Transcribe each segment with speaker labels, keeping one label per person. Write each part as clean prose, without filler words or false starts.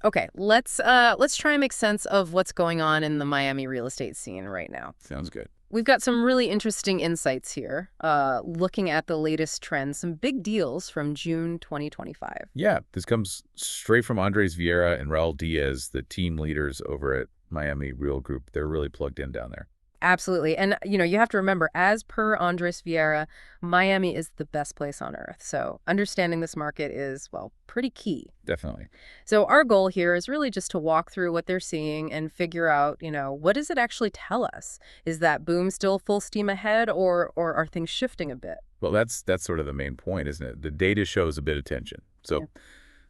Speaker 1: Okay, let's try and make sense of what's going on in the Miami real estate scene right now.
Speaker 2: Sounds good.
Speaker 1: We've got some really interesting insights here, looking at the latest trends, some big deals from June 2025.
Speaker 2: Yeah, this comes straight from Andresvieira and Rauldiaz, the team leaders over at Miami Real Group. They're really plugged in down there.
Speaker 1: Absolutely. And, you have to remember, as per Andres Vieira, Miami is the best place on earth. So understanding this market is, well, pretty key.
Speaker 2: Definitely.
Speaker 1: So our goal here is really just to walk through what they're seeing and figure out, what does it actually tell us? Is that boom still full steam ahead, or are things shifting a bit?
Speaker 2: Well, that's sort of the main point, isn't it? The data shows a bit of tension. So,
Speaker 1: Yeah.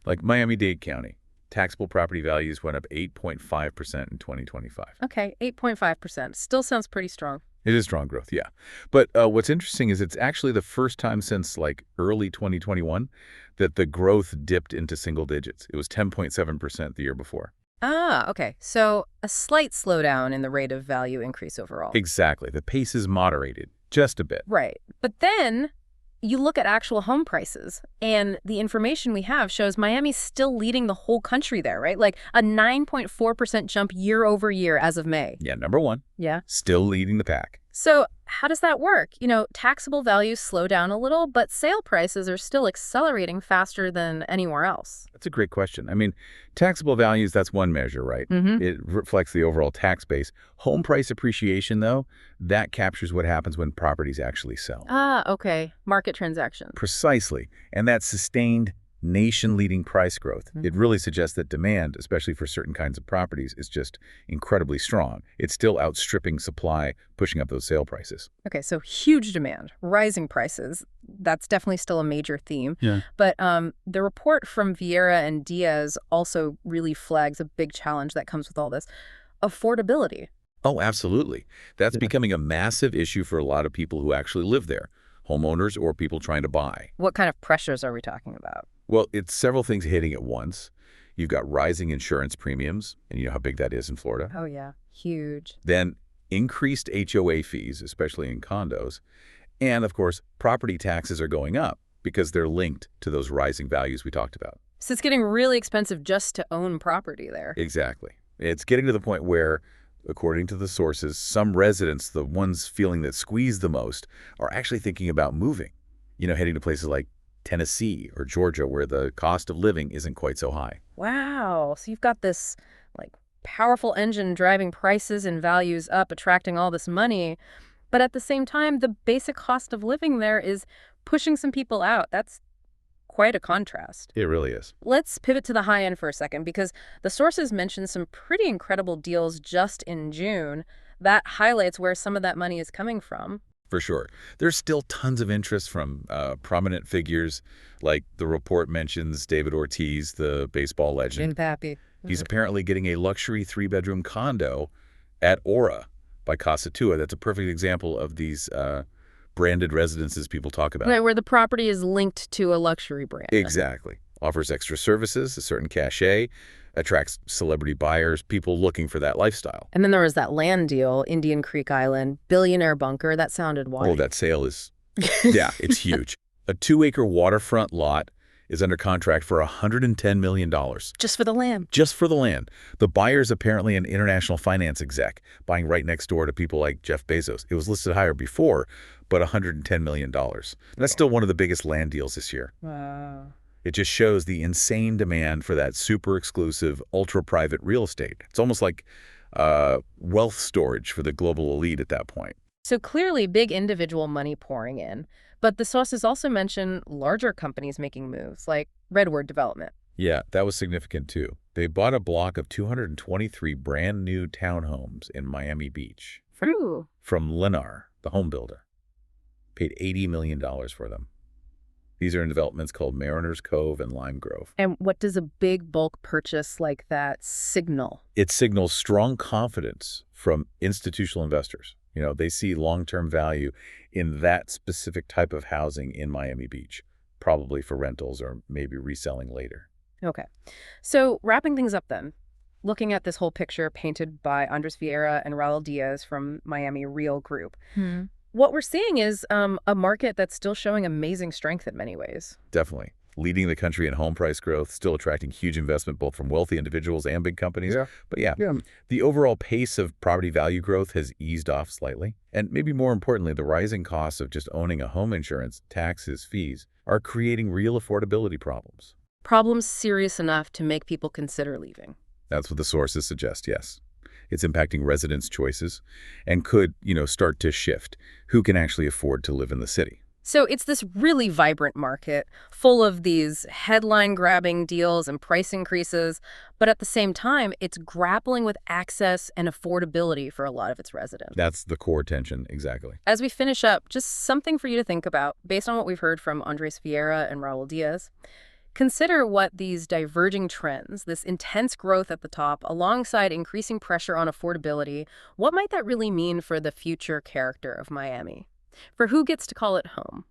Speaker 2: like Miami-Dade County, taxable property values went up 8.5% in 2025.
Speaker 1: Okay, 8.5%. Still sounds pretty strong.
Speaker 2: It is strong growth, yeah. But what's interesting is it's actually the first time since like early 2021 that the growth dipped into single digits. It was 10.7% the year before.
Speaker 1: Ah, okay. So a slight slowdown in the rate of value increase overall.
Speaker 2: Exactly. The pace is moderated just a bit.
Speaker 1: Right. But then you look at actual home prices, and the information we have shows Miami's still leading the whole country there, right? Like a 9.4% jump year over year as of May.
Speaker 2: Yeah, number one.
Speaker 1: Yeah.
Speaker 2: Still leading the pack.
Speaker 1: So how does that work? Taxable values slow down a little, but sale prices are still accelerating faster than anywhere else.
Speaker 2: That's a great question. I mean, taxable values, that's one measure, right?
Speaker 1: Mm-hmm.
Speaker 2: It reflects the overall tax base. Home price appreciation, though, that captures what happens when properties actually sell.
Speaker 1: Ah, okay. Market transactions.
Speaker 2: Precisely. And that sustained nation-leading price growth. It really suggests that demand, especially for certain kinds of properties, is just incredibly strong. It's still outstripping supply, pushing up those sale prices.
Speaker 1: Okay, so huge demand, rising prices. That's definitely still a major theme.
Speaker 2: Yeah.
Speaker 1: But the report from Vieira and Diaz also really flags a big challenge that comes with all this: affordability.
Speaker 2: Oh, absolutely. That's becoming a massive issue for a lot of people who actually live there, homeowners or people trying to buy.
Speaker 1: What kind of pressures are we talking about?
Speaker 2: Well, it's several things hitting at once. You've got rising insurance premiums, and you know how big that is in Florida.
Speaker 1: Oh, yeah. Huge.
Speaker 2: Then increased HOA fees, especially in condos. And, of course, property taxes are going up because they're linked to those rising values we talked about.
Speaker 1: So it's getting really expensive just to own property there.
Speaker 2: Exactly. It's getting to the point where, according to the sources, some residents, the ones feeling that squeeze the most, are actually thinking about moving, heading to places like Tennessee or Georgia, where the cost of living isn't quite so high.
Speaker 1: Wow. So you've got this powerful engine driving prices and values up, attracting all this money. But at the same time, the basic cost of living there is pushing some people out. That's quite a contrast.
Speaker 2: It really is.
Speaker 1: Let's pivot to the high end for a second, because the sources mentioned some pretty incredible deals just in June. That highlights where some of that money is coming from.
Speaker 2: For sure. There's still tons of interest from prominent figures, like the report mentions David Ortiz, the baseball legend.
Speaker 1: Pappy.
Speaker 2: He's apparently getting a luxury 3-bedroom condo at Aura by Casa Tua. That's a perfect example of these branded residences people talk about.
Speaker 1: Right, where the property is linked to a luxury brand.
Speaker 2: Exactly. Offers extra services, a certain cachet, attracts celebrity buyers, people looking for that lifestyle.
Speaker 1: And then there was that land deal, Indian Creek Island, billionaire bunker. That sounded wild.
Speaker 2: Oh, that sale is, yeah, it's huge. A 2-acre waterfront lot is under contract for $110 million.
Speaker 1: Just for the land.
Speaker 2: Just for the land. The buyer's apparently an international finance exec, buying right next door to people like Jeff Bezos. It was listed higher before, but $110 million. That's still one of the biggest land deals this year.
Speaker 1: Wow.
Speaker 2: It just shows the insane demand for that super exclusive, ultra-private real estate. It's almost like wealth storage for the global elite at that point.
Speaker 1: So clearly big individual money pouring in. But the sources also mention larger companies making moves, like Redwood Development.
Speaker 2: Yeah, that was significant too. They bought a block of 223 brand new townhomes in Miami Beach.
Speaker 1: Ooh.
Speaker 2: From Lennar, the home builder. Paid $80 million for them. These are in developments called Mariners Cove and Lime Grove.
Speaker 1: And what does a big bulk purchase like that signal?
Speaker 2: It signals strong confidence from institutional investors. They see long-term value in that specific type of housing in Miami Beach, probably for rentals or maybe reselling later.
Speaker 1: Okay. So wrapping things up then, looking at this whole picture painted by Andres Vieira and Raul Diaz from Miami Real Group, what we're seeing is a market that's still showing amazing strength in many ways.
Speaker 2: Definitely. leading the country in home price growth, still attracting huge investment both from wealthy individuals and big companies.
Speaker 3: Yeah.
Speaker 2: But yeah,
Speaker 3: Yeah.
Speaker 2: the overall pace of property value growth has eased off slightly. And maybe more importantly, the rising costs of just owning a home, insurance, taxes, fees, are creating real affordability problems.
Speaker 1: Problems serious enough to make people consider leaving.
Speaker 2: That's what the sources suggest, yes. It's impacting residents' choices and could, start to shift who can actually afford to live in the city.
Speaker 1: So it's this really vibrant market, full of these headline-grabbing deals and price increases, but at the same time, it's grappling with access and affordability for a lot of its residents.
Speaker 2: That's the core tension, exactly.
Speaker 1: As we finish up, just something for you to think about, based on what we've heard from andresvieira and rauldiaz. Consider what these diverging trends, this intense growth at the top, alongside increasing pressure on affordability, what might that really mean for the future character of Miami? For who gets to call it home?